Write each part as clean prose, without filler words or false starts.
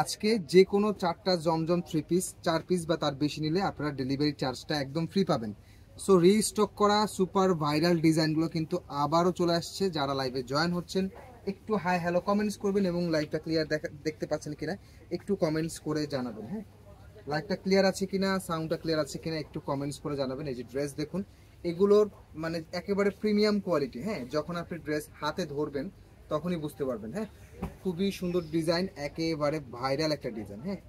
আজকে যে কোনো 4টা জমজম 3 পিস 4 পিস বা তার বেশি নিলে আপনারা ডেলিভারি চার্জটা একদম ফ্রি পাবেন। সো রিস্টক করা সুপার ভাইরাল ডিজাইনগুলো কিন্তু আবারও চলে আসছে। যারা লাইভে জয়েন হচ্ছেন একটু হাই হ্যালো কমেন্টস করবেন এবং লাইভটা ক্লিয়ার দেখতে পাচ্ছেন কিনা একটু কমেন্টস করে জানাবেন। হ্যাঁ, লাইভটা ক্লিয়ার আছে কিনা, সাউন্ডটা ক্লিয়ার আছে কিনা একটু কমেন্টস করে জানাবেন। এই যে ড্রেস দেখুন, এগুলোর মানে একেবারে প্রিমিয়াম কোয়ালিটি। হ্যাঁ, যখন আপনি ড্রেস হাতে ধরবেন তখনই বুঝতে পারবেন। হ্যাঁ, খুবই সুন্দর ডিজাইন, একেবারে ভাইরাল একটা ডিজাইন। হ্যাঁ,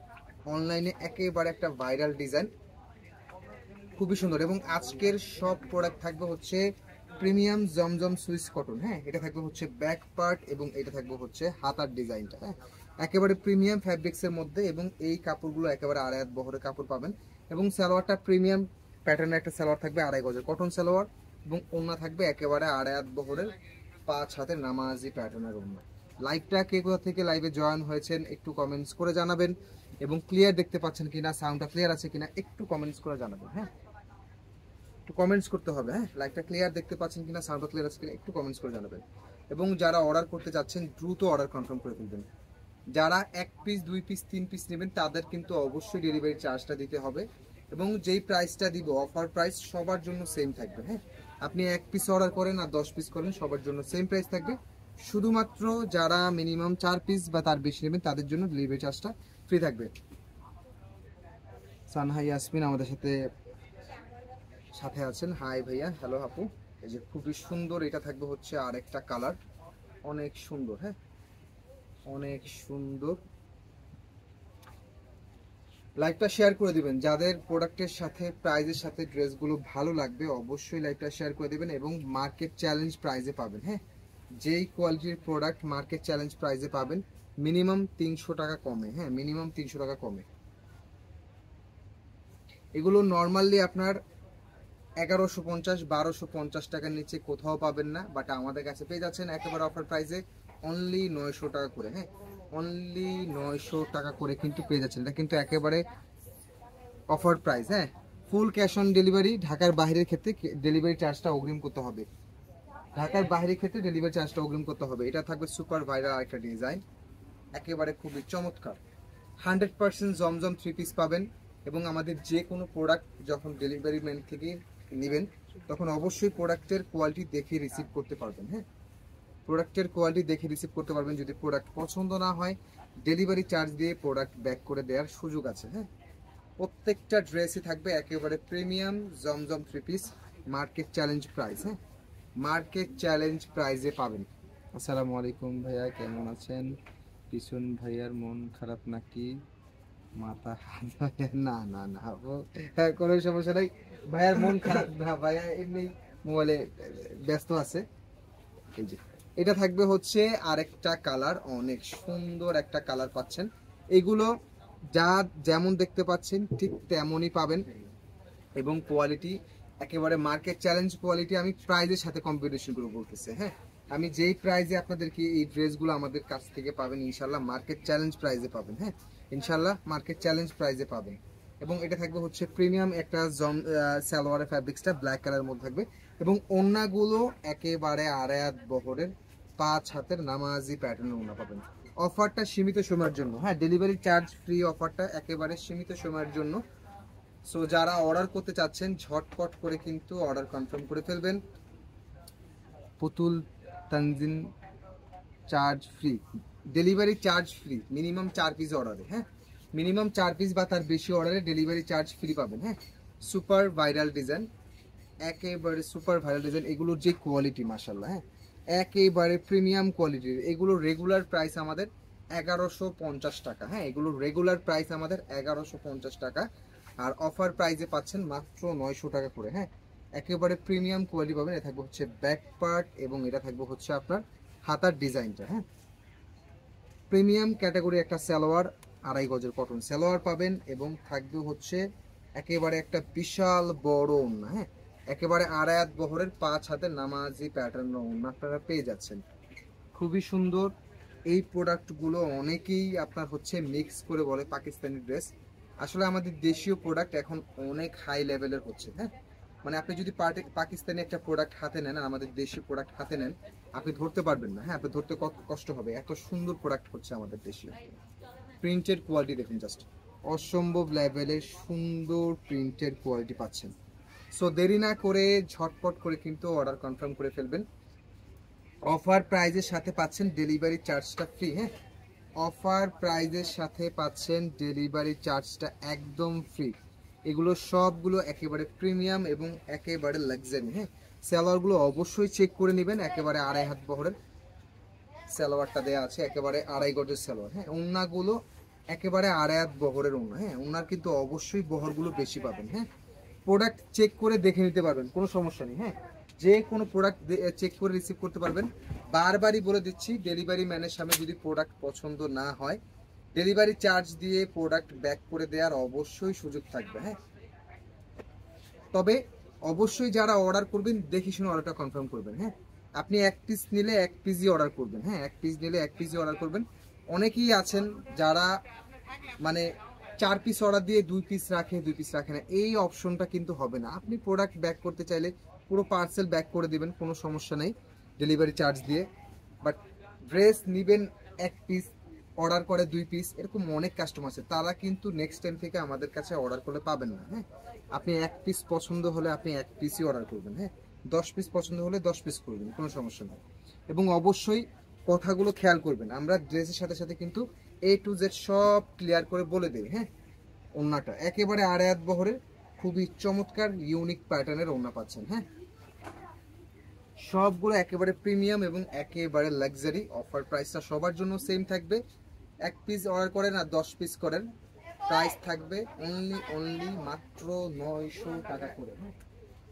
অনলাইনে একেবারে একটা ভাইরাল ডিজাইন, খুবই সুন্দর। এবং আজকের সব প্রোডাক্ট থাকবে হচ্ছে প্রিমিয়াম জমজম সুইস কটন। হ্যাঁ, এটা থাকবে হচ্ছে ব্যাক পার্ট এবং এটা থাকবে হচ্ছে হাতার ডিজাইনটা। হ্যাঁ, একেবারে প্রিমিয়াম ফ্যাব্রিক্সের মধ্যে এবং এই কাপড়গুলো একেবারে আড়াই হাত বহরের কাপড় পাবেন। এবং সালোয়ারটা প্রিমিয়াম প্যাটার্নের একটা সালোয়ার থাকবে, 2.5 গজের কটন সালোয়ার এবং ওড়না থাকবে একেবারে আড়াই হাত বহরের 5 হাতের নামাজি প্যাটার্নের ওড়না। লাইভটা কে কোথা থেকে লাইভে জয়েন হয়েছেন একটু কমেন্টস করে জানাবেন এবং ক্লিয়ার দেখতে পাচ্ছেন কিনা, সাউন্ডটা ক্লিয়ার আছে কিনা একটু কমেন্টস করে জানাবেন। হ্যাঁ, একটু কমেন্টস করতে হবে। হ্যাঁ, লাইভটা ক্লিয়ার দেখতে পাচ্ছেন কিনা, সাউন্ডটা ক্লিয়ার আছে কিনা একটু কমেন্টস করে জানাবেন। এবং যারা অর্ডার করতে যাচ্ছেন দ্রুত অর্ডার কনফার্ম করে ফেলবেন। যারা 1 পিস 2 পিস 3 পিস নেবেন তাদের কিন্তু অবশ্যই ডেলিভারি চার্জটা দিতে হবে এবং যেই প্রাইসটা দিব অফার প্রাইস সবার জন্য সেম থাকবে। হ্যাঁ, আপনি 1 পিস অর্ডার করেন আর 10 পিস করেন সবার জন্য সেম প্রাইস থাকবে। শুধুমাত্র যারা মিনিমাম 4 পিস বা তার বেশি নেবেন তাদের জন্য ডেলিভারি চার্জটা ফ্রি থাকবে। সানহা ইয়াসমিন আমাদের সাথে সাথে আছেন। হাই ভাইয়া, হ্যালো আপু। এই যে খুবই সুন্দর, এটা থাকবে হচ্ছে আরেকটা কালার, অনেক সুন্দর। হ্যাঁ, অনেক সুন্দর। লাইভটা শেয়ার করে দিবেন, যাদের প্রোডাক্টের সাথে প্রাইজের সাথে ড্রেসগুলো ভালো লাগবে অবশ্যই লাইভটা শেয়ার করে দিবেন এবং মার্কেট চ্যালেঞ্জ প্রাইজে পাবেন। হ্যাঁ, যেই কোয়ালিটির প্রোডাক্ট মার্কেট চ্যালেঞ্জ প্রাইজে পাবেন মিনিমাম 300 টাকা কমে। হ্যাঁ, মিনিমাম 300 টাকা কমে। এগুলো নর্মালি আপনার 1150 1250 টাকার নিচে কোথাও পাবেন না, বাট আমাদের কাছে পেয়ে যাচ্ছেন একেবারে অফার প্রাইসে অনলি 900 টাকা করে। হ্যাঁ, অনলি 900 টাকা করে কিন্তু পেয়ে যাচ্ছেন, এটা কিন্তু একেবারে অফার প্রাইস। হ্যাঁ, ফুল ক্যাশ অন ডেলিভারি। ঢাকার বাইরের ক্ষেত্রে ডেলিভারি চার্জটা অগ্রিম করতে হবে। ঢাকার বাইরের ক্ষেত্রে ডেলিভারি চার্জটা অগ্রিম করতে হবে। এটা থাকবে সুপার ভাইরাল একটা ডিজাইন, একেবারে খুবই চমৎকার। 100% জমজম 3 পিস পাবেন এবং আমাদের যে কোনো প্রোডাক্ট যখন ডেলিভারি ম্যান থেকে নেবেন তখন অবশ্যই প্রোডাক্টের কোয়ালিটি দেখে রিসিভ করতে পারবেন। হ্যাঁ, প্রোডাক্টের কোয়ালিটি দেখে রিসিভ করতে পারবেন। যদি প্রোডাক্ট পছন্দ না হয় ডেলিভারি চার্জ দিয়ে প্রোডাক্ট ব্যাক করে দেওয়ার সুযোগ আছে। হ্যাঁ, প্রত্যেকটা ড্রেসই থাকবে একেবারে প্রিমিয়াম জমজম 3 পিস মার্কেট চ্যালেঞ্জ প্রাইস। হ্যাঁ, মার্কেট চ্যালেঞ্জ প্রাইসে পাবেন। আসসালামু আলাইকুম ভাইয়া, কেমন আছেন? পিছন ভাইয়ার মন খারাপ নাকি? মাথা না না না, হ্যাঁ কোনো সমস্যা নাই। ভাইয়ার মন খারাপ না, ভাইয়া এমনি মোবাইলে ব্যস্ত আছে। এই যে এটা থাকবে হচ্ছে আরেকটা কালার, অনেক সুন্দর একটা কালার পাচ্ছেন। এগুলো যা যেমন দেখতে পাচ্ছেন ঠিক তেমনই পাবেন এবং কোয়ালিটি একেবারে মার্কেট চ্যালেঞ্জ কোয়ালিটি। আমি প্রাইজের সাথে কম্পিটিশন করে বলতেছি। হ্যাঁ, আমি যেই প্রাইজে আপনাদেরকে এই ড্রেসগুলো আমাদের কাছ থেকে পাবেন ইনশাল্লাহ মার্কেট চ্যালেঞ্জ প্রাইজে পাবেন। হ্যাঁ, ইনশাল্লাহ মার্কেট চ্যালেঞ্জ প্রাইজে পাবেন। এবং এটা থাকবে হচ্ছে প্রিমিয়াম একটা সালোয়ারের ফ্যাব্রিক্সটা ব্ল্যাক কালারের মধ্যে থাকবে এবং ওড়নাগুলো একেবারে আড়াই হাত বহরের 5 হাতের নামাজি প্যাটার্নের ওড়না পাবেন। অফারটা সীমিত সময়ের জন্য। হ্যাঁ, ডেলিভারি চার্জ ফ্রি অফারটা একেবারে সীমিত সময়ের জন্য। সো যারা অর্ডার করতে চাচ্ছেন ঝটপট করে কিন্তু অর্ডার কনফার্ম করে ফেলবেন। Putul Tanzin, charge free, delivery charge free minimum 4 piece অর্ডারে। হ্যাঁ, মিনিমাম 4 পিস বা তার বেশি অর্ডারে ডেলিভারি চার্জ ফ্রি পাবেন। হ্যাঁ, সুপার ভাইরাল ডিজাইন, একেবারে সুপার ভাইরাল ডিজাইন। এগুলোর যে কোয়ালিটি মাশাআল্লাহ, হ্যাঁ একেবারে প্রিমিয়াম কোয়ালিটির। এগুলো রেগুলার প্রাইস আমাদের 1150 টাকা। হ্যাঁ, এগুলো রেগুলার প্রাইস আমাদের 1150 টাকা আর অফার প্রাইসে পাচ্ছেন মাত্র 900 টাকা করে। হ্যাঁ, একেবারে প্রিমিয়াম কোয়ালিটি পাবেন। এটা থাকবে হচ্ছে ব্যাক পার্ট এবং এটা থাকবে হচ্ছে আপনার হাতার ডিজাইনটা। হ্যাঁ, প্রিমিয়াম ক্যাটাগরি একটা সালোয়ার, 2.5 গজের কটন সালোয়ার পাবেন এবং থাকবে হচ্ছে একেবারে একটা বিশাল বড় ওড়না। হ্যাঁ, একেবারে আড়াই হাত বহরের 5 হাতের নামাজি প্যাটার্ন ওড়না আপনারা পেয়ে যাচ্ছেন। খুবই সুন্দর এই প্রোডাক্টগুলো। অনেকেই আপনার হচ্ছে মিক্স করে বলে পাকিস্তানি ড্রেস, আসলে আমাদের দেশীয় প্রোডাক্ট এখন অনেক হাই লেভেলের হচ্ছে। হ্যাঁ, মানে আপনি যদি পাকিস্তানি একটা প্রোডাক্ট হাতে নেন আর আমাদের দেশীয় প্রোডাক্ট হাতে নেন আপনি ধরতে পারবেন না। হ্যাঁ, আপনি ধরতে কষ্ট হবে, এত সুন্দর প্রোডাক্ট হচ্ছে আমাদের দেশীয়। প্রিন্টের কোয়ালিটি দেখুন জাস্ট, অসম্ভব লেভেলের সুন্দর প্রিন্টের কোয়ালিটি পাচ্ছেন। সো দেরি না করে ঝটপট করে কিন্তু অর্ডার কনফার্ম করে ফেলবেন। অফার প্রাইজের সাথে পাচ্ছেন ডেলিভারি চার্জটা ফ্রি। হ্যাঁ, অফার প্রাইজের সাথে পাচ্ছেন ডেলিভারি চার্জটা একদম ফ্রি। এগুলো সবগুলো একেবারে প্রিমিয়াম এবং একেবারে লাক্সারি। হ্যাঁ, সালোয়ারগুলো অবশ্যই চেক করে নেবেন, একেবারে 2.5 হাত বহরের সালোয়ারটা দেওয়া আছে, একেবারে 2.5 গজের সালোয়ার। হ্যাঁ, ওড়নাগুলো একেবারে 2.5 হাত বহরের ওড়না। হ্যাঁ, ওড়নার কিন্তু অবশ্যই বহরগুলো বেশি পাবেন। হ্যাঁ, প্রোডাক্ট চেক করে দেখে নিতে পারবেন, কোনো সমস্যা নেই। হ্যাঁ, যে কোনো প্রোডাক্ট চেক করে রিসিভ করতে পারবেন। বারবারই বলে দিচ্ছি, ডেলিভারি ম্যানের সামনে যদি প্রোডাক্ট পছন্দ না হয়, ডেলিভারি চার্জ দিয়ে প্রোডাক্ট ব্যাক করে দেওয়ার অবশ্যই সুযোগ থাকবে। হ্যাঁ, তবে অবশ্যই যারা অর্ডার করবেন দেখে শুনে অর্ডারটা কনফার্ম করবেন। হ্যাঁ, আপনি 1 পিস নিলে 1 পিসই অর্ডার করবেন। হ্যাঁ, 1 পিস নিলে 1 পিসই অর্ডার করবেন। অনেকেই আছেন যারা মানে 4 পিস অর্ডার দিয়ে 2 পিস রাখে, 2 পিস রাখে না। এই অপশনটা কিন্তু হবে না। আপনি প্রোডাক্ট ব্যাক করতে চাইলে পুরো পার্সেল ব্যাক করে দিবেন, কোনো সমস্যা নেই ডেলিভারি চার্জ দিয়ে। বাট ড্রেস নেবেন 1 পিস, অর্ডার করে 2 পিস, এরকম অনেক কাস্টমার আছে, তারা কিন্তু নেক্সট টাইম থেকে আমাদের কাছে অর্ডার করলে পাবেন না। হ্যাঁ, আপনি 1 পিস পছন্দ হলে আপনি 1 পিসই অর্ডার করবেন। হ্যাঁ, 10 পিস পছন্দ হলে 10 পিস করবেন, কোনো সমস্যা নেই। এবং অবশ্যই কথাগুলো খেয়াল করবেন, আমরা ড্রেসের সাথে সাথে কিন্তু A to Z সব ক্লিয়ার করে বলে দেই। হ্যাঁ, ওড়নাটা একেবারে 2.5 হাত বহরের খুবই চমৎকার ইউনিক প্যাটার্নের ওড়না পাচ্ছেন। হ্যাঁ, সবগুলো একেবারে প্রিমিয়াম এবং একেবারে লাক্সারি। অফার প্রাইসটা সবার জন্য সেম থাকবে। 1 পিস অর্ডার করেন আর 10 পিস করেন, প্রাইস থাকবে অনলি মাত্র 900 টাকা করে।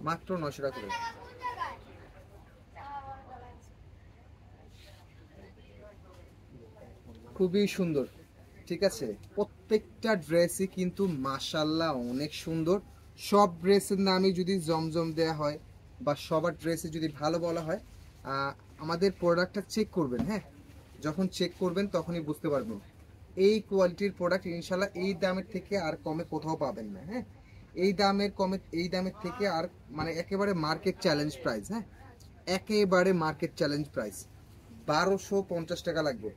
মাত্র 900 টাকা করে। খুবই সুন্দর, ঠিক আছে। প্রত্যেকটা ড্রেসই কিন্তু মাশাল্লাহ অনেক সুন্দর। সব ড্রেসের নামে যদি জমজম দেয়া হয় বা সবার ড্রেসে যদি ভালো বলা হয়, আমাদের প্রোডাক্টটা চেক করবেন। হ্যাঁ, যখন চেক করবেন তখনই বুঝতে পারবেন এই কোয়ালিটির প্রোডাক্ট ইনশাল্লাহ এই দামের থেকে আর কমে কোথাও পাবেন না। হ্যাঁ, এই দামের থেকে আর মানে একেবারে মার্কেট চ্যালেঞ্জ প্রাইস। হ্যাঁ, একেবারে মার্কেট চ্যালেঞ্জ প্রাইস। 1250 টাকা লাগবে।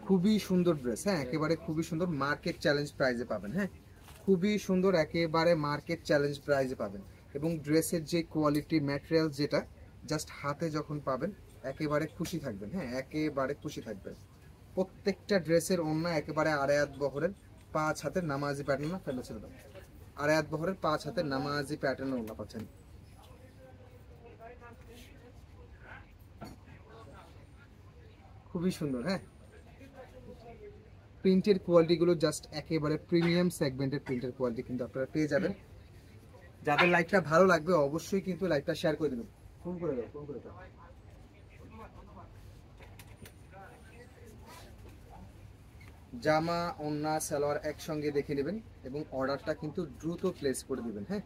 খুবই সুন্দর ড্রেস। হ্যাঁ, একেবারে খুবই সুন্দর, মার্কেট চ্যালেঞ্জ প্রাইজে পাবেন। হ্যাঁ, খুবই সুন্দর, একেবারে মার্কেট চ্যালেঞ্জ প্রাইজে পাবেন। এবং ড্রেসের যে কোয়ালিটি ম্যাটেরিয়াল যেটা জাস্ট হাতে যখন পাবেন একেবারে খুশি থাকবেন। হ্যাঁ, একেবারে খুশি থাকবেন। প্রত্যেকটা ড্রেসের ওড়না একেবারে 2.5 হাত বহরের 5 হাতের নামাজি প্যাটার্ন, না ফেলে ছিল 2.5 হাত বহরের 5 হাতের নামাজি প্যাটার্নের ওড়না পাচ্ছেন। খুবই সুন্দর। হ্যাঁ, প্রিন্টের কোয়ালিটিগুলো জাস্ট একেবারে প্রিমিয়াম সেগমেন্টের প্রিন্টের কোয়ালিটি কিন্তু আপনারা পেয়ে যাবেন। যাদের লাইভটা ভালো লাগবে অবশ্যই কিন্তু লাইভটা শেয়ার করে দেবেন, ফোন করে দাও, ফোন করে দাও। জামা ওড়না সালোয়ার একসঙ্গে দেখে নেবেন এবং অর্ডারটা কিন্তু দ্রুত প্লেস করে দিবেন। হ্যাঁ,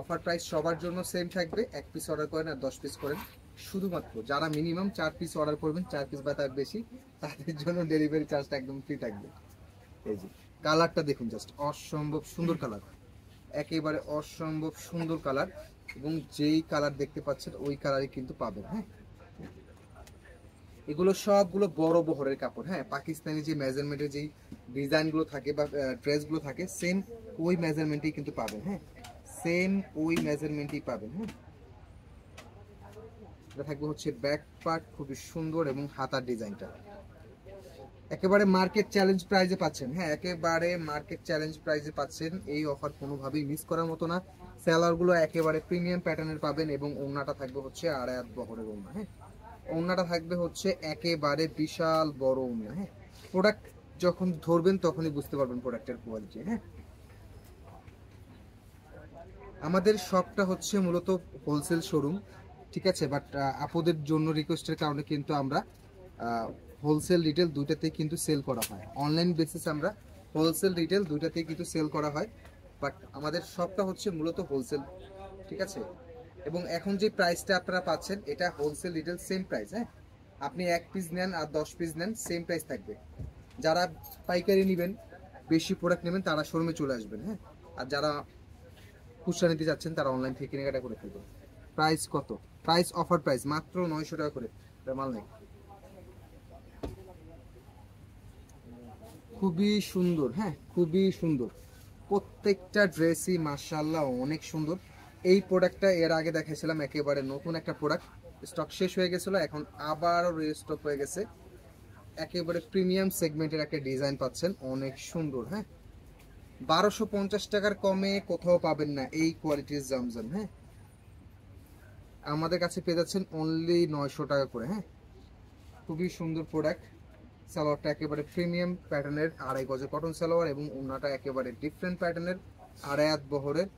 অফার প্রাইস সবার জন্য সেম থাকবে। 1 পিস অর্ডার করেন আর 10 পিস করেন, শুধুমাত্র যারা মিনিমাম 4 পিস অর্ডার করবেন, 4 পিস বা তার বেশি, তাদের জন্য ডেলিভারি চার্জটা একদম ফ্রি থাকবে। এই যে কালারটা দেখুন, জাস্ট অসম্ভব সুন্দর কালার, একেবারে অসম্ভব সুন্দর কালার। এবং যেই কালার দেখতে পাচ্ছেন ওই কালারই কিন্তু পাবেন। হ্যাঁ, এগুলো সবগুলো বড় বহরের কাপড়। হ্যাঁ, পাকিস্তানি যে মেজারমেন্টের যেই ডিজাইনগুলো থাকে বা ড্রেসগুলো থাকে সেম ওই মেজারমেন্টেই কিন্তু পাবেন। হ্যাঁ, সেম ওই মেজারমেন্টেই পাবেন। হ্যাঁ, এটা থাকবে হচ্ছে ব্যাক পার্ট, খুবই সুন্দর, এবং হাতার ডিজাইনটা একেবারে মার্কেট চ্যালেঞ্জ প্রাইজে পাচ্ছেন। হ্যাঁ, একেবারে মার্কেট চ্যালেঞ্জ প্রাইজে পাচ্ছেন। এই অফার কোনোভাবেই মিস করার মতো না। সেলারগুলো একেবারে প্রিমিয়াম প্যাটার্নের পাবেন এবং ওড়নাটা থাকবে হচ্ছে 2.5 হাত বহরের ওড়না। হ্যাঁ, ওড়নাটা থাকবে হচ্ছে একেবারে বিশাল বড় ওড়না। হ্যাঁ, প্রোডাক্ট যখন ধরবেন তখনই বুঝতে পারবেন প্রোডাক্টের কোয়ালিটি। হ্যাঁ, আমাদের শপটা হচ্ছে মূলত হোলসেল শোরুম, ঠিক আছে। বাট আপুদের জন্য রিকোয়েস্টের কারণে কিন্তু আমরা হোলসেল রিটেল দুইটাতেই কিন্তু সেল করা হয়। অনলাইন বেসিস আমরা হোলসেল রিটেল দুইটাতেই কিন্তু সেল করা হয়। বাট আমাদের শপটা হচ্ছে মূলত হোলসেল, ঠিক আছে। এবং এখন যে প্রাইসটা আপনারা পাচ্ছেন এটা হোলসেল রিটেল সেম প্রাইস। হ্যাঁ, আপনি 1 পিস নেন আর 10 পিস নেন সেম প্রাইস থাকবে। যারা পাইকারি নেবেন, বেশি প্রোডাক্ট নেবেন, তারা শোরুমে চলে আসবেন। হ্যাঁ, আর যারা খুচরা নিতে যাচ্ছেন তারা অনলাইন থেকে কেনাকাটা করে ফেলবেন। প্রাইস কত? প্রাইস অফার প্রাইস মাত্র 900 টাকা করে, মাল নেই। খুবই সুন্দর, হ্যাঁ খুবই সুন্দর, প্রত্যেকটা ড্রেসই মাশাআল্লাহ অনেক সুন্দর। এই প্রোডাক্টটা এর আগে দেখাইছিলাম, একেবারে নতুন একটা প্রোডাক্ট, স্টক শেষ হয়ে গেছিলো, এখন আবারও রিস্টক হয়ে গেছে। একেবারে প্রিমিয়াম সেগমেন্টের একটা ডিজাইন পাচ্ছেন, অনেক সুন্দর। হ্যাঁ, 1250 টাকার কমে কোথাও পাবেন না এই কোয়ালিটির জমজম। হ্যাঁ, আমাদের কাছে পেয়ে যাচ্ছেন অনলি 900 টাকা করে। হ্যাঁ, খুবই সুন্দর প্রোডাক্ট। সালোয়ারটা একেবারে প্রিমিয়াম প্যাটার্নের, 2.5 গজের কটন সালোয়ার, এবং ওড়নাটা একেবারে ডিফারেন্ট প্যাটার্নের, 2.5 হাত বহরের,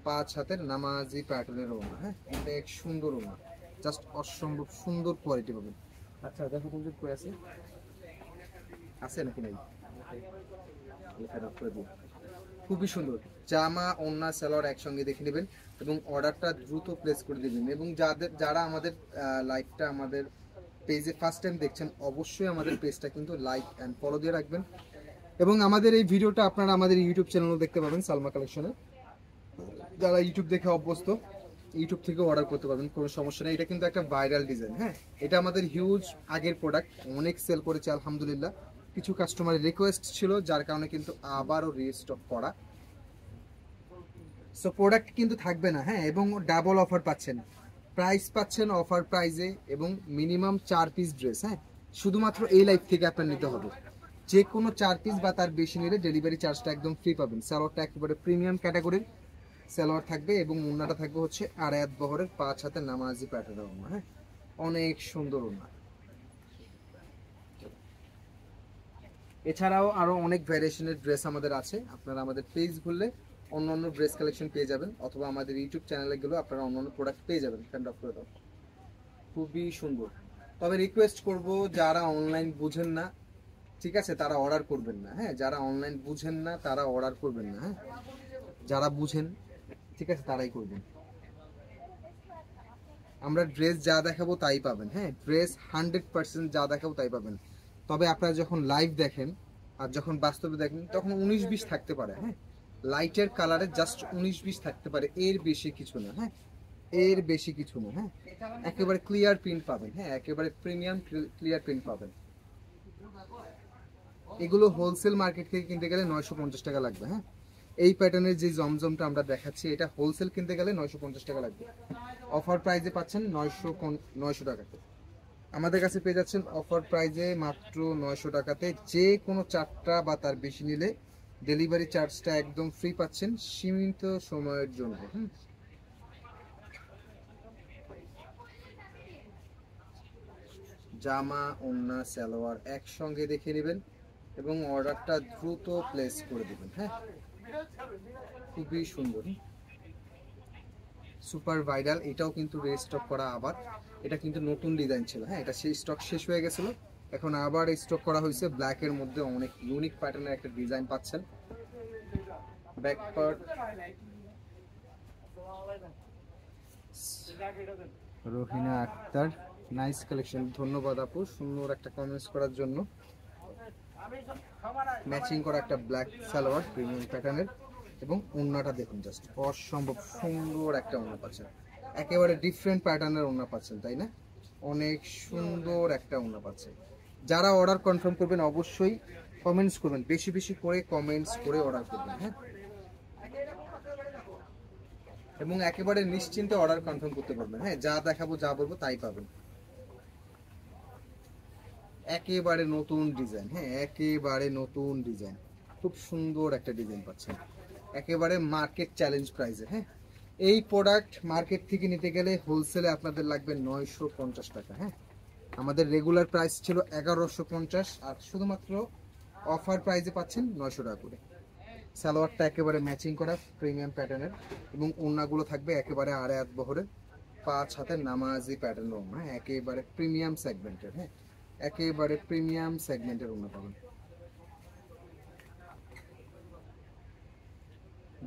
5 হাতের নামাজি প্যাটার্নের ওড়না। হ্যাঁ, অনেক সুন্দর ওড়না, জাস্ট অসম্ভব সুন্দর কোয়ালিটি পাবেন। আচ্ছা দেখো তুমি কই আছে, আছে নাকি নাই, খুবই সুন্দর জামা ওড়না সালোয়ার একসঙ্গে দেখে নেবেন এবং অর্ডারটা দ্রুত প্লেস করে দিবেন। এবং যারা আমাদের লাইভটা আমাদের পেজে ফার্স্ট টাইম দেখছেন, অবশ্যই আমাদের পেজটা কিন্তু লাইক অ্যান্ড ফলো দিয়ে রাখবেন। এবং আমাদের এই ভিডিওটা আপনারা আমাদের ইউটিউব চ্যানেলও দেখতে পাবেন, সালমা কালেকশনে। যারা ইউটিউব দেখে অভ্যস্ত, ইউটিউব থেকেও অর্ডার করতে পারবেন, কোনো সমস্যা নেই। এটা কিন্তু একটা ভাইরাল ডিজাইন। হ্যাঁ, এটা আমাদের হিউজ আগের প্রোডাক্ট, অনেক সেল করেছে আলহামদুলিল্লাহ। কিছু কাস্টমারের রিকোয়েস্ট ছিল, যার কারণে কিন্তু আবারও রিস্টক করা। সো প্রোডাক্ট কিন্তু থাকবে না। হ্যাঁ, এবং ডাবল অফার পাচ্ছেন, প্রাইস পাচ্ছেন অফার প্রাইজে, এবং মিনিমাম 4 পিস ড্রেস। হ্যাঁ, শুধুমাত্র এই লাইফ থেকে আপনার নিতে হবে। যে কোনো 4 পিস বা তার বেশি নিলে ডেলিভারি চার্জটা একদম ফ্রি পাবেন। সালোয়ারটা একেবারে প্রিমিয়াম ক্যাটাগরির সালোয়ার থাকবে, এবং ওড়নাটা থাকবে হচ্ছে 2.5 হাত বহরের, 5 হাতের নামাজি প্যাটার্নের ওড়না। হ্যাঁ, অনেক সুন্দর ওড়না। এছাড়াও আরো অনেক ভ্যারিয়েশনের ড্রেস আমাদের আছে, আপনারা আমাদের পেজ খুললে অন্য ড্রেস কালেকশন পেয়ে যাবেন, অথবা আমাদের ইউটিউব চ্যানেলে গেলেও আপনারা অন্য প্রোডাক্ট পেয়ে যাবেন। করে দাও, খুবই সুন্দর। তবে রিকোয়েস্ট করব, যারা অনলাইন বুঝেন না, ঠিক আছে, তারা অর্ডার করবেন না। হ্যাঁ, যারা অনলাইন বুঝেন না তারা অর্ডার করবেন না। হ্যাঁ, যারা বুঝেন, ঠিক আছে, তারাই করবেন। আমরা ড্রেস যা দেখাবো তাই পাবেন। হ্যাঁ, ড্রেস 100% যা দেখাবো তাই পাবেন। তবে আপনারা যখন লাইভ দেখেন আর যখন বাস্তবে দেখেন, তখন 19-20 থাকতে পারে। হ্যাঁ, লাইটের কালারে জাস্ট 19-20 থাকতে পারে, এর বেশি কিছু না। হ্যাঁ, এর বেশি কিছু না। হ্যাঁ, একেবারে ক্লিয়ার প্রিন্ট পাবেন। হ্যাঁ, একেবারে প্রিমিয়াম ক্লিয়ার প্রিন্ট পাবেন। এগুলো হোলসেল মার্কেট থেকে কিনতে গেলে 950 টাকা লাগবে। হ্যাঁ, এই প্যাটার্নের যে জমজমটা আমরা দেখাচ্ছি, এটা হোলসেল কিনতে গেলে 950 টাকা লাগবে। অফার প্রাইজে পাচ্ছেন 900 টাকাতে। আমাদের কাছে পেয়ে যাচ্ছেন অফার প্রাইজে মাত্র 900 টাকাতে। যে কোনো 4টা বা তার বেশি নিলে ডেলিভারি চার্জটা একদম ফ্রি পাচ্ছেন সীমিত সময়ের জন্য। জামা ওড়না সালোয়ার একসঙ্গে দেখে নেবেন এবং অর্ডারটা দ্রুত প্লেস করে দেবেন। হ্যাঁ, খুবই সুন্দর, সুপার ভাইরাল। এটাও কিন্তু রিস্টক করা আবার, এটা কিন্তু নতুন ডিজাইন ছিল। হ্যাঁ, এটা সেই স্টক শেষ হয়ে গেছিল, এখন আবার স্টক করা হয়েছে। ব্ল্যাকের মধ্যে অনেক ইউনিক প্যাটার্নের একটা ডিজাইন পাচ্ছেন। Back part Rohina Akter, nice collection, ধন্যবাদ আপু সুন্দর একটা কমেন্টস করার জন্য। ম্যাচিং করা একটা ব্ল্যাক সালোয়ার প্রিমিয়াম প্যাটার্নের, এবং ওড়নাটা দেখুন, জাস্ট অসম্ভব সুন্দর একটা ওড়না পাচ্ছেন, একেবারে ডিফারেন্ট প্যাটার্নের ওড়না পাচ্ছেন, তাই না? অনেক সুন্দর একটা ওড়না পাচ্ছেন। যারা অর্ডার কনফার্ম করবেন অবশ্যই কমেন্টস করবেন, বেশি বেশি করে কমেন্টস করে অর্ডার করবেন। হ্যাঁ, এবং একেবারে নিশ্চিন্তে অর্ডার কনফার্ম করতে পারবেন। হ্যাঁ, যা দেখাবো যা বলবো তাই পাবেন। একেবারে নতুন ডিজাইন। হ্যাঁ, একেবারে নতুন ডিজাইন, খুব সুন্দর একটা ডিজাইন পাচ্ছেন, একেবারে মার্কেট চ্যালেঞ্জ প্রাইসে। হ্যাঁ, এই প্রোডাক্ট মার্কেট থেকে নিতে গেলে হোলসেলে আপনাদের লাগবে 950 টাকা। হ্যাঁ, আমাদের রেগুলার প্রাইস ছিল 1150, আর শুধুমাত্র অফার প্রাইসে পাচ্ছেন 900 টাকা করে। সালোয়ারটা একেবারে ম্যাচিং করা প্রিমিয়াম প্যাটার্নের, এবং ওড়নাগুলো থাকবে একেবারে 2.5 হাত বহরের, 5 হাতের নামাজি প্যাটার্ন ওড়না। হ্যাঁ, একেবারে প্রিমিয়াম সেগমেন্টের। হ্যাঁ, একেবারে প্রিমিয়াম সেগমেন্টের ওড়না পাবেন।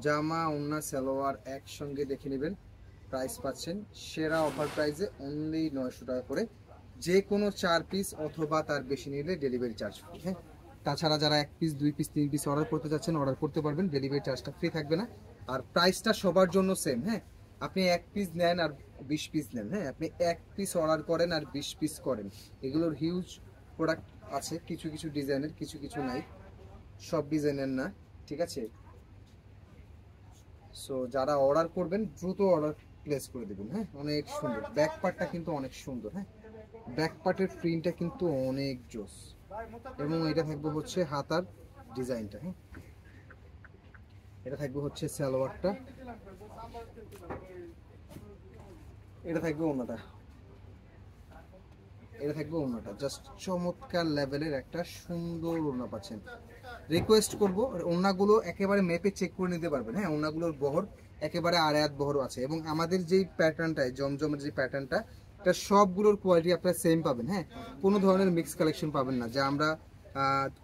জামা ওড়না সালোয়ার একসঙ্গে দেখে নেবেন, প্রাইস পাচ্ছেন সেরা অফার প্রাইসে অনলি 900 টাকা করে। যে কোনো 4 পিস অথবা তার বেশি নিলে ডেলিভারি চার্জ ফ্রি। হ্যাঁ, তাছাড়া যারা 1 পিস 2 পিস 3 পিস অর্ডার করতে যাচ্ছেন অর্ডার করতে পারবেন, ডেলিভারি চার্জটা ফ্রি থাকবে না। আর প্রাইসটা সবার জন্য সেম। হ্যাঁ, আপনি 1 পিস নেন আর 20 পিস নেন, হ্যাঁ আপনি 1 পিস অর্ডার করেন আর 20 পিস করেন, এগুলোর হিউজ প্রোডাক্ট আছে, কিছু কিছু ডিজাইনের, কিছু কিছু নাই, সব ডিজাইনের না, ঠিক আছে। সো যারা অর্ডার করবেন দ্রুত অর্ডার প্লেস করে দেবেন। হ্যাঁ, অনেক সুন্দর ব্যাক পার্টটা কিন্তু অনেক সুন্দর। হ্যাঁ, ব্যাক পার্টের প্রিন্টটা কিন্তু অনেক জোস, এবং এটা থাকবে হচ্ছে হাতার ডিজাইনটা। হ্যাঁ, এটা থাকবে হচ্ছে সালোয়ারটা, এটা থাকবে ওন্নাটা, এটা থাকবে ওন্নাটা। জাস্ট চমৎকার লেভেলের একটা সুন্দর ওন্না পাচ্ছেন। রিকোয়েস্ট করব ওন্নাগুলো একেবারে মেপে চেক করে নিতে পারবেন। হ্যাঁ, ওন্নাগুলোর বহর একেবারে আড়ায়াত বহর আছে, এবং আমাদের যেই প্যাটার্নটায় জমজমের যে প্যাটার্নটা, এটা সবগুলোর কোয়ালিটি আপনারা সেম পাবেন। হ্যাঁ, কোনো ধরনের মিক্স কালেকশন পাবেন না, যে আমরা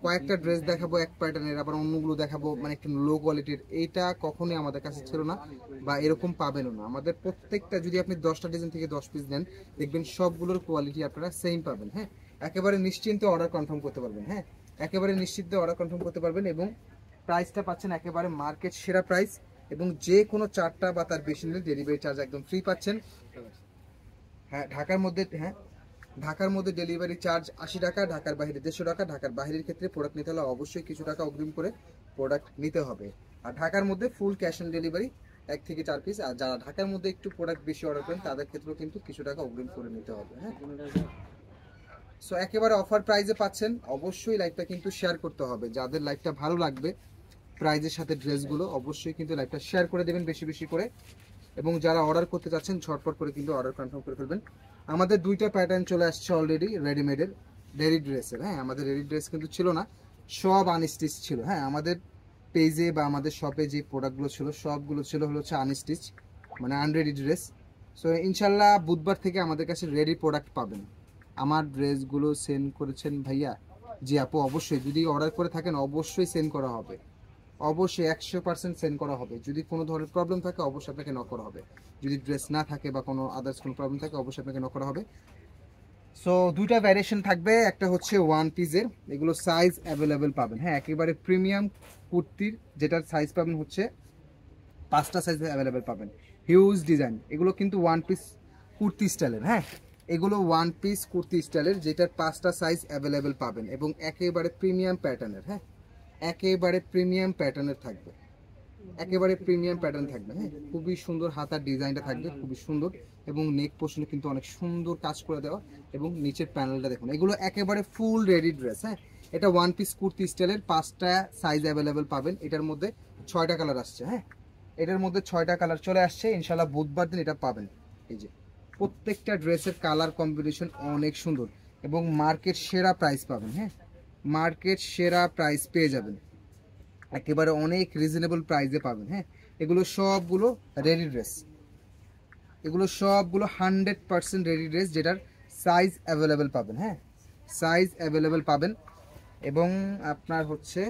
কয়েকটা ড্রেস দেখাবো এক প্যাটার্নের আবার অন্যগুলো দেখাবো মানে একটু লো কোয়ালিটির, এইটা কখনোই আমাদের কাছে ছিল না বা এরকম পাবেনও না। আমাদের প্রত্যেকটা, যদি আপনি 10টা ডিজাইন থেকে 10 পিস নেন, দেখবেন সবগুলোর কোয়ালিটি আপনারা সেম পাবেন। হ্যাঁ, একেবারে নিশ্চিন্তে অর্ডার কনফার্ম করতে পারবেন। হ্যাঁ, একেবারে নিশ্চিন্তে অর্ডার কনফার্ম করতে পারবেন, এবং প্রাইসটা পাচ্ছেন একেবারে মার্কেট সেরা প্রাইস, এবং যে কোনো 4টা বা তার বেশি নিলে ডেলিভারি চার্জ একদম ফ্রি পাচ্ছেন। হ্যাঁ, ঢাকার মধ্যে, হ্যাঁ ঢাকার মধ্যে ডেলিভারি চার্জ 80 টাকা, ঢাকার বাইরে 150 টাকা। ঢাকার বাইরের ক্ষেত্রে প্রোডাক্ট নিতে হলে অবশ্যই কিছু টাকা অগ্রিম করে প্রোডাক্ট নিতে হবে। আর ঢাকার মধ্যে ফুল ক্যাশ অন ডেলিভারি 1 থেকে 4 পিস। আর যারা ঢাকার মধ্যে একটু প্রোডাক্ট বেশি অর্ডার করেন তাদের ক্ষেত্রেও কিন্তু কিছু টাকা অগ্রিম করে নিতে হবে। হ্যাঁ, সো একেবারে অফার প্রাইসে পাচ্ছেন। অবশ্যই লাইভটা কিন্তু শেয়ার করতে হবে, যাদের লাইভটা ভালো লাগবে প্রাইজের সাথে ড্রেসগুলো, অবশ্যই কিন্তু লাইভটা শেয়ার করে দেবেন বেশি বেশি করে। এবং যারা অর্ডার করতে চাচ্ছেন ঝটপট করে কিন্তু অর্ডার কনফার্ম করে ফেলবেন। আমাদের 2টা প্যাটার্ন চলে আসছে অলরেডি রেডিমেডের, রেডি ড্রেসের। হ্যাঁ, আমাদের রেডি ড্রেস কিন্তু ছিল না, সব আনস্টিচ ছিল। হ্যাঁ, আমাদের পেজে বা আমাদের শপে যে প্রোডাক্টগুলো ছিল সবগুলো ছিল হচ্ছে আনস্টিচ, মানে আনরেডি ড্রেস। সো ইনশাল্লাহ বুধবার থেকে আমাদের কাছে রেডি প্রোডাক্ট পাবেন। আমার ড্রেসগুলো সেন্ড করেছেন ভাইয়া? জি আপু, অবশ্যই যদি অর্ডার করে থাকেন অবশ্যই সেন্ড করা হবে, অবশ্যই 100% সেন্ড করা হবে। যদি কোনো ধরনের প্রবলেম থাকে অবশ্যই আপনাকে নক করা হবে, যদি ড্রেস না থাকে বা কোনো আদার্স কোনো প্রবলেম থাকে অবশ্যই আপনাকে নক করা হবে। সো 2টা ভ্যারিয়েশন থাকবে, একটা হচ্ছে ওয়ান পিসের, এগুলো সাইজ অ্যাভেলেবেল পাবেন। হ্যাঁ, একেবারে প্রিমিয়াম কুর্তির, যেটার সাইজ পাবেন হচ্ছে 5টা সাইজ অ্যাভেলেবেল পাবেন, হিউজ ডিজাইন। এগুলো কিন্তু ওয়ান পিস কুর্তি স্টাইলের। হ্যাঁ, এগুলো ওয়ান পিস কুর্তি স্টাইলের, যেটার 5টা সাইজ অ্যাভেলেবেল পাবেন, এবং একেবারে প্রিমিয়াম প্যাটার্নের। হ্যাঁ, একেবারে প্রিমিয়াম প্যাটার্নের থাকবে, একেবারে প্রিমিয়াম প্যাটার্ন থাকবে। হ্যাঁ, খুবই সুন্দর হাতার ডিজাইনটা থাকবে, খুবই সুন্দর, এবং নেক পোর্শনে কিন্তু অনেক সুন্দর কাজ করে দেওয়া, এবং নিচের প্যানেলটা দেখুন। এগুলো একেবারে ফুল রেডি ড্রেস। হ্যাঁ, এটা ওয়ান পিস কুর্তি স্টাইলের, 5টা সাইজ অ্যাভেলেবেল পাবেন। এটার মধ্যে 6টা কালার আসছে। হ্যাঁ, এটার মধ্যে 6টা কালার চলে আসছে, ইনশাল্লাহ বুধবার দিন এটা পাবেন। এই যে প্রত্যেকটা ড্রেসের কালার কম্বিনেশন অনেক সুন্দর, এবং মার্কেট সেরা প্রাইস পাবেন। হ্যাঁ, মার্কেট সেরা প্রাইস পেয়ে যাবেন, একেবারে অনেক রিজনেবল প্রাইসে পাবেন। হ্যাঁ, এগুলো সবগুলো রেডি ড্রেস, এগুলো সবগুলো 100% রেডি ড্রেস, যেটার সাইজ অ্যাভেলেবেল পাবেন। হ্যাঁ, সাইজ অ্যাভেলেবেল পাবেন, এবং আপনার হচ্ছে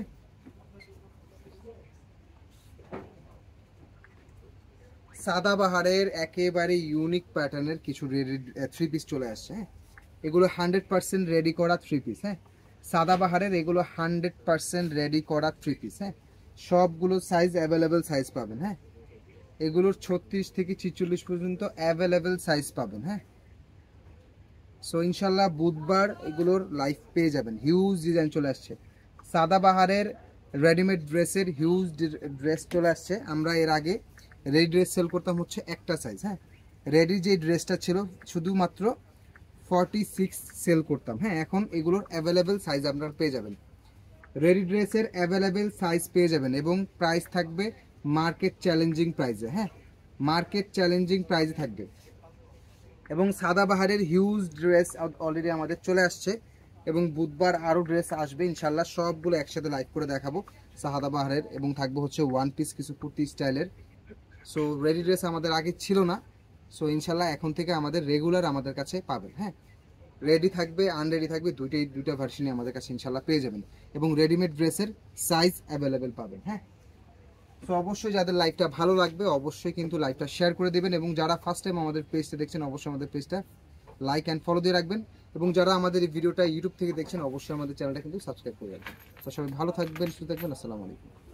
সাদাবাহারের একেবারে ইউনিক প্যাটার্নের কিছু রেডি 3 পিস চলে আসছে। হ্যাঁ, এগুলো 100% রেডি করা 3 পিস। হ্যাঁ, সাদাবাহারের এগুলো 100% রেডি করা 3 পিস। হ্যাঁ, সবগুলো সাইজ অ্যাভেলেবেল সাইজ পাবেন। হ্যাঁ, এগুলোর 36 থেকে 46 পর্যন্ত অ্যাভেলেবেল সাইজ পাবেন। হ্যাঁ, সো ইনশাল্লাহ বুধবার এগুলোর লাইভ পেয়ে যাবেন। হিউজ ডিজাইন চলে আসছে, সাদাবাহারের রেডিমেড ড্রেসের হিউজ ড্রেস চলে আসছে। আমরা এর আগে রেডি ড্রেস সেল করতাম হচ্ছে একটা সাইজ। হ্যাঁ, রেডি যে ড্রেসটা ছিল শুধুমাত্র 46 সেল করতাম। হ্যাঁ, এখন এগুলোর অ্যাভেলেবেল সাইজ আপনারা পেয়ে যাবেন, রেডি ড্রেসের অ্যাভেলেবেল সাইজ পেয়ে যাবেন, এবং প্রাইস থাকবে মার্কেট চ্যালেঞ্জিং প্রাইসে। হ্যাঁ, মার্কেট চ্যালেঞ্জিং প্রাইসে থাকবে, এবং সাদাবাহারের হিউজ ড্রেস অলরেডি আমাদের চলে আসছে, এবং বুধবার আরও ড্রেস আসবে ইনশাল্লাহ, সবগুলো একসাথে লাইভ করে দেখাবো সাদাবাহারের, এবং থাকবে হচ্ছে ওয়ান পিস কিছু কুর্তি স্টাইলের। সো রেডি ড্রেস আমাদের আগে ছিল না, সো ইনশাল্লাহ এখন থেকে আমাদের রেগুলার আমাদের কাছে পাবেন। হ্যাঁ, রেডি থাকবে আনরেডি থাকবে, দুইটা ভার্সনই আমাদের কাছে ইনশাল্লাহ পেয়ে যাবেন, এবং রেডিমেড ড্রেসের সাইজ অ্যাভেলেবেল পাবেন। হ্যাঁ, তো অবশ্যই যাদের লাইভটা ভালো লাগবে অবশ্যই কিন্তু লাইভটা শেয়ার করে দেবেন, এবং যারা ফার্স্ট টাইম আমাদের পেজটা দেখছেন অবশ্যই আমাদের পেজটা লাইক অ্যান্ড ফলো দিয়ে রাখবেন। এবং যারা আমাদের এই ভিডিওটা ইউটিউব থেকে দেখছেন অবশ্যই আমাদের চ্যানেলটা কিন্তু সাবস্ক্রাইব করে রাখবেন। তো সবাই ভালো থাকবেন, সুস্থ থাকবেন। আসসালামু আলাইকুম।